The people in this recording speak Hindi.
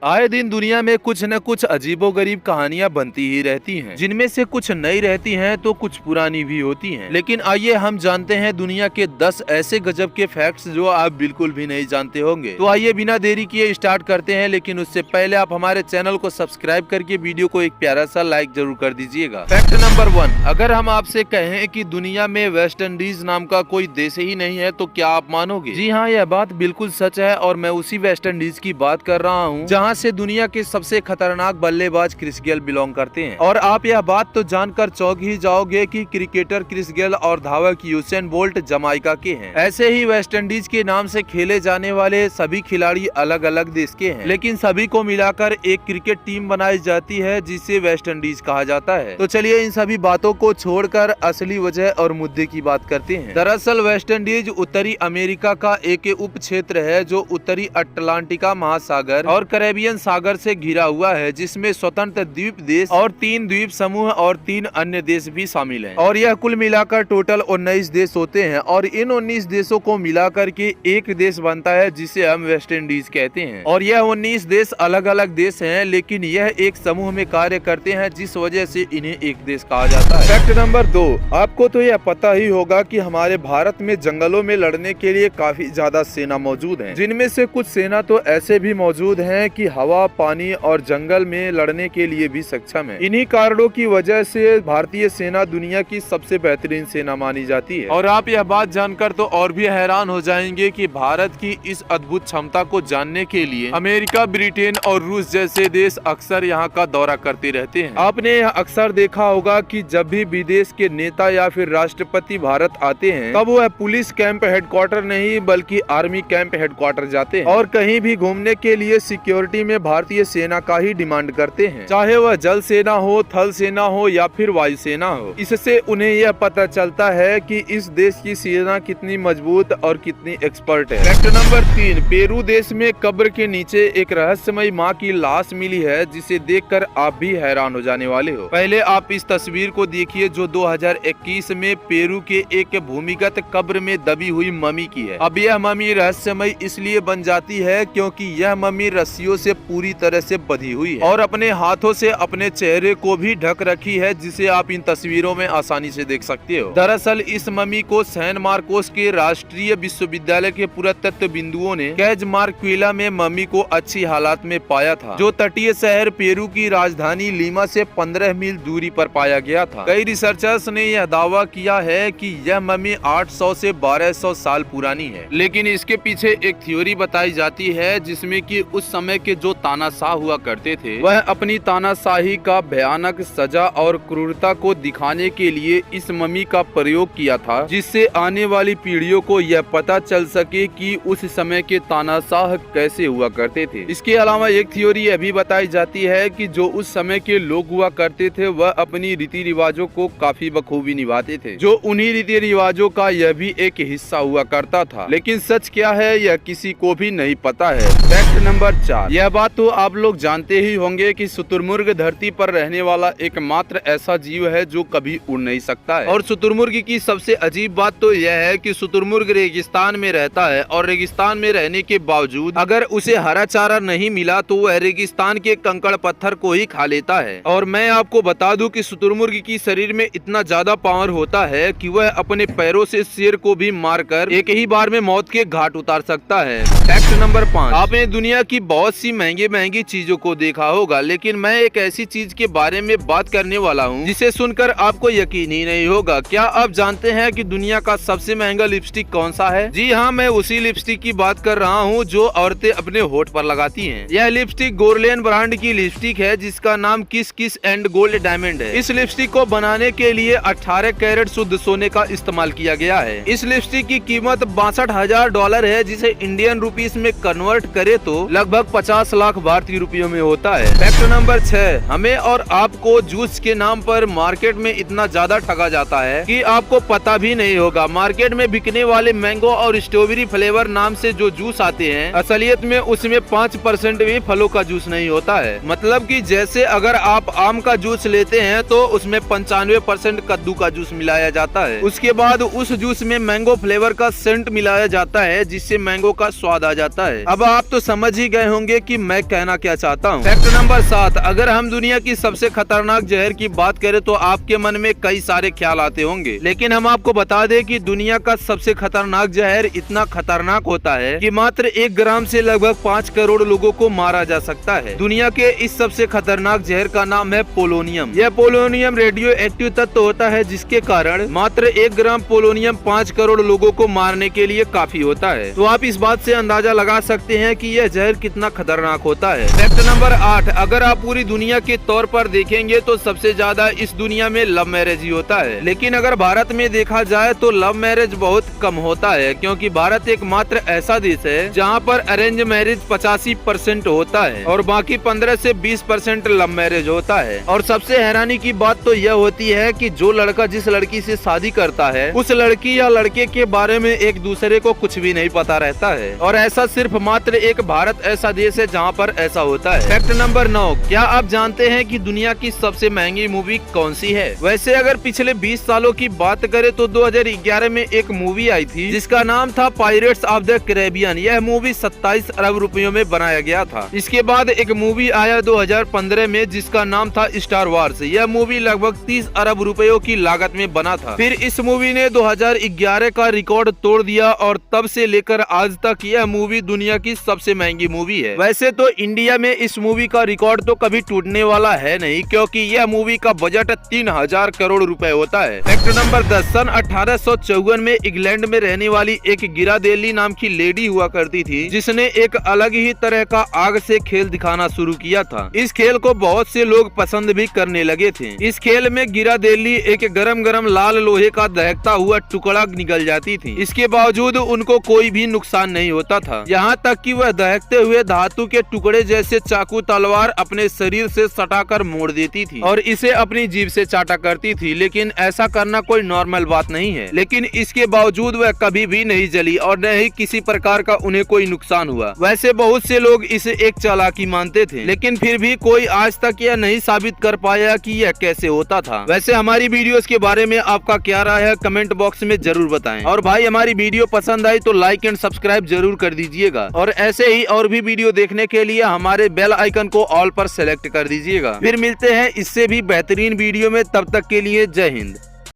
आए दिन दुनिया में कुछ न कुछ अजीबोगरीब कहानियां बनती ही रहती हैं, जिनमें से कुछ नई रहती हैं तो कुछ पुरानी भी होती हैं। लेकिन आइए हम जानते हैं दुनिया के 10 ऐसे गजब के फैक्ट्स जो आप बिल्कुल भी नहीं जानते होंगे। तो आइए बिना देरी किए स्टार्ट करते हैं, लेकिन उससे पहले आप हमारे चैनल को सब्सक्राइब करके वीडियो को एक प्यारा सा लाइक जरूर कर दीजिएगा। फैक्ट नंबर 1, अगर हम आपसे कहें कि दुनिया में वेस्ट इंडीज नाम का कोई देश ही नहीं है तो क्या आप मानोगे? जी हाँ, यह बात बिल्कुल सच है और मैं उसी वेस्ट इंडीज की बात कर रहा हूँ जहाँ से दुनिया के सबसे खतरनाक बल्लेबाज क्रिस गेल बिलोंग करते हैं। और आप यह बात तो जानकर चौंक ही जाओगे कि क्रिकेटर क्रिस गेल और धावक यूसेन बोल्ट जमाइका के हैं। ऐसे ही वेस्ट इंडीज के नाम से खेले जाने वाले सभी खिलाड़ी अलग अलग देश के हैं, लेकिन सभी को मिलाकर एक क्रिकेट टीम बनाई जाती है जिसे वेस्ट इंडीज कहा जाता है। तो चलिए इन सभी बातों को छोड़कर असली वजह और मुद्दे की बात करते हैं। दरअसल वेस्ट इंडीज उत्तरी अमेरिका का एक उप क्षेत्र है जो उत्तरी अटलांटिका महासागर और कैरेबियन सागर से घिरा हुआ है, जिसमें स्वतंत्र द्वीप देश और 3 द्वीप समूह और 3 अन्य देश भी शामिल हैं। और यह कुल मिलाकर टोटल 19 देश होते हैं और इन 19 देशों को मिलाकर के एक देश बनता है जिसे हम वेस्ट इंडीज कहते हैं। और यह 19 देश अलग अलग देश हैं, लेकिन यह एक समूह में कार्य करते हैं जिस वजह से इन्हें एक देश कहा जाता है। फैक्ट नंबर 2, आपको तो यह पता ही होगा कि हमारे भारत में जंगलों में लड़ने के लिए काफी ज्यादा सेना मौजूद है, जिनमें से कुछ सेना तो ऐसे भी मौजूद है कि हवा, पानी और जंगल में लड़ने के लिए भी सक्षम है। इन्हीं कारणों की वजह से भारतीय सेना दुनिया की सबसे बेहतरीन सेना मानी जाती है। और आप यह बात जानकर तो और भी हैरान हो जाएंगे कि भारत की इस अद्भुत क्षमता को जानने के लिए अमेरिका, ब्रिटेन और रूस जैसे देश अक्सर यहाँ का दौरा करते रहते हैं। आपने यह अक्सर देखा होगा कि जब भी विदेश के नेता या फिर राष्ट्रपति भारत आते हैं तब वह पुलिस कैंप हेडक्वार्टर नहीं बल्कि आर्मी कैंप हेडक्वार्टर जाते हैं और कहीं भी घूमने के लिए सिक्योरिटी में भारतीय सेना का ही डिमांड करते हैं, चाहे वह जल सेना हो, थल सेना हो या फिर वायु सेना हो। इससे उन्हें यह पता चलता है कि इस देश की सेना कितनी मजबूत और कितनी एक्सपर्ट है। फैक्ट नंबर 3, पेरू देश में कब्र के नीचे एक रहस्यमयी माँ की लाश मिली है जिसे देखकर आप भी हैरान हो जाने वाले हो। पहले आप इस तस्वीर को देखिए जो 2021 में पेरू के एक भूमिगत कब्र में दबी हुई मम्मी की है। अब यह मम्मी रहस्यमयी इसलिए बन जाती है क्योंकि यह मम्मी रस्सियों से पूरी तरह से बंधी हुई है और अपने हाथों से अपने चेहरे को भी ढक रखी है, जिसे आप इन तस्वीरों में आसानी से देख सकते हो। दरअसल इस मम्मी को सैन मार्कोस के राष्ट्रीय विश्वविद्यालय के पुरातत्व बिंदुओं ने कैज मार्क्विला में मम्मी को अच्छी हालात में पाया था, जो तटीय शहर पेरू की राजधानी लीमा से 15 मील दूरी पर पाया गया था। कई रिसर्चर्स ने यह दावा किया है कि यह मम्मी 800 से 1200 साल पुरानी है, लेकिन इसके पीछे एक थ्योरी बताई जाती है जिसमें कि उस समय के जो तानाशाह हुआ करते थे वह अपनी तानाशाही का भयानक सजा और क्रूरता को दिखाने के लिए इस मम्मी का प्रयोग किया था, जिससे आने वाली पीढ़ियों को यह पता चल सके कि उस समय के तानाशाह कैसे हुआ करते थे। इसके अलावा एक थ्योरी यह भी बताई जाती है कि जो उस समय के लोग हुआ करते थे वह अपनी रीति रिवाजों को काफी बखूबी निभाते थे, जो उन्हीं रीति रिवाजों का यह भी एक हिस्सा हुआ करता था। लेकिन सच क्या है यह किसी को भी नहीं पता है। फैक्ट नंबर 4, यह बात तो आप लोग जानते ही होंगे कि शुतुरमुर्ग धरती पर रहने वाला एकमात्र ऐसा जीव है जो कभी उड़ नहीं सकता है। और शुतुरमुर्ग की सबसे अजीब बात तो यह है कि शुतुरमुर्ग रेगिस्तान में रहता है और रेगिस्तान में रहने के बावजूद अगर उसे हरा चारा नहीं मिला तो वह रेगिस्तान के कंकड़ पत्थर को ही खा लेता है। और मैं आपको बता दूं कि शुतुरमुर्ग की शरीर में इतना ज्यादा पावर होता है कि वह अपने पैरों से शेर को भी मारकर एक ही बार में मौत के घाट उतार सकता है। फैक्ट नंबर 5, आपने दुनिया की बहुत सी महंगी चीजों को देखा होगा, लेकिन मैं एक ऐसी चीज के बारे में बात करने वाला हूँ जिसे सुनकर आपको यकीन ही नहीं होगा। क्या आप जानते हैं कि दुनिया का सबसे महंगा लिपस्टिक कौन सा है? जी हाँ, मैं उसी लिपस्टिक की बात कर रहा हूँ जो औरतें अपने होठ पर लगाती हैं। यह लिपस्टिक गोरलेन ब्रांड की लिपस्टिक है जिसका नाम किस किस एंड गोल्ड डायमंड है। इस लिपस्टिक को बनाने के लिए 18 कैरेट शुद्ध सोने का इस्तेमाल किया गया है। इस लिपस्टिक की कीमत $62,000 है, जिसे इंडियन रुपीस में कन्वर्ट करे तो लगभग 50 लाख भारतीय रुपयों में होता है। फैक्ट नंबर 6, हमें और आपको जूस के नाम पर मार्केट में इतना ज्यादा ठगा जाता है कि आपको पता भी नहीं होगा। मार्केट में बिकने वाले मैंगो और स्ट्रॉबेरी फ्लेवर नाम से जो जूस आते हैं असलियत में उसमें 5% भी फलों का जूस नहीं होता है। मतलब कि जैसे अगर आप आम का जूस लेते हैं तो उसमें 95% कद्दू का जूस मिलाया जाता है। उसके बाद उस जूस में मैंगो फ्लेवर का सेंट मिलाया जाता है जिससे मैंगो का स्वाद आ जाता है। अब आप तो समझ ही गए होंगे कि मैं कहना क्या चाहता हूँ। फैक्ट नंबर 7, अगर हम दुनिया की सबसे खतरनाक जहर की बात करें तो आपके मन में कई सारे ख्याल आते होंगे, लेकिन हम आपको बता दें कि दुनिया का सबसे खतरनाक जहर इतना खतरनाक होता है कि मात्र 1 ग्राम से लगभग 5 करोड़ लोगों को मारा जा सकता है। दुनिया के इस सबसे खतरनाक जहर का नाम है पोलोनियम। यह पोलोनियम रेडियो एक्टिव तत्व होता है जिसके कारण मात्र 1 ग्राम पोलोनियम 5 करोड़ लोगों को मारने के लिए काफी होता है। तो आप इस बात से अंदाजा लगा सकते हैं कि यह जहर कितना खतरनाक होता है। फैक्ट नंबर 8, अगर आप पूरी दुनिया के तौर पर देखेंगे तो सबसे ज्यादा इस दुनिया में लव मैरिज ही होता है, लेकिन अगर भारत में देखा जाए तो लव मैरिज बहुत कम होता है, क्योंकि भारत एकमात्र ऐसा देश है जहां पर अरेंज मैरिज 85% होता है और बाकी 15 से 20% लव मैरिज होता है। और सबसे हैरानी की बात तो यह होती है कि जो लड़का जिस लड़की से शादी करता है उस लड़की या लड़के के बारे में एक दूसरे को कुछ भी नहीं पता रहता है, और ऐसा सिर्फ मात्र एक भारत ऐसा देश है जहाँ पर ऐसा होता है। फैक्ट नंबर 9, क्या आप जानते हैं कि दुनिया की सबसे महंगी मूवी कौन सी है? वैसे अगर पिछले 20 सालों की बात करें तो 2011 में एक मूवी आई थी जिसका नाम था पायरेट्स ऑफ द कैरेबियन। यह मूवी 27 अरब रुपयों में बनाया गया था। इसके बाद एक मूवी आया 2015 में जिसका नाम था स्टार वार्स। यह मूवी लगभग 30 अरब रुपयों की लागत में बना था। फिर इस मूवी ने 2011 का रिकॉर्ड तोड़ दिया और तब से लेकर आज तक यह मूवी दुनिया की सबसे महंगी मूवी है। वैसे तो इंडिया में इस मूवी का रिकॉर्ड तो कभी टूटने वाला है नहीं, क्योंकि यह मूवी का बजट 3000 करोड़ रुपए होता है। फैक्ट नंबर 10, सन 1854 में इंग्लैंड में रहने वाली एक गिरादेली नाम की लेडी हुआ करती थी जिसने एक अलग ही तरह का आग से खेल दिखाना शुरू किया था। इस खेल को बहुत से लोग पसंद भी करने लगे थे। इस खेल में गिरादेली एक गरम गरम लाल लोहे का दहकता हुआ टुकड़ा निकल जाती थी। इसके बावजूद उनको कोई भी नुकसान नहीं होता था, यहाँ तक कि वह दहकते हुए धातु के टुकड़े जैसे चाकू तलवार अपने शरीर से सटाकर मोड़ देती थी और इसे अपनी जीभ से चाटा करती थी। लेकिन ऐसा करना कोई नॉर्मल बात नहीं है, लेकिन इसके बावजूद वह कभी भी नहीं जली और न ही किसी प्रकार का उन्हें कोई नुकसान हुआ। वैसे बहुत से लोग इसे एक चालाकी मानते थे, लेकिन फिर भी कोई आज तक यह नहीं साबित कर पाया कि यह कैसे होता था। वैसे हमारी वीडियोस के बारे में आपका क्या राय है कमेंट बॉक्स में जरूर बताएं। और भाई हमारी वीडियो पसंद आई तो लाइक एंड सब्सक्राइब जरूर कर दीजिएगा, और ऐसे ही और भी वीडियो देखने के लिए हमारे बेल आइकन को ऑल पर सेलेक्ट कर दीजिएगा। फिर मिलते हैं इससे भी बेहतरीन वीडियो में, तब तक के लिए जय हिंद।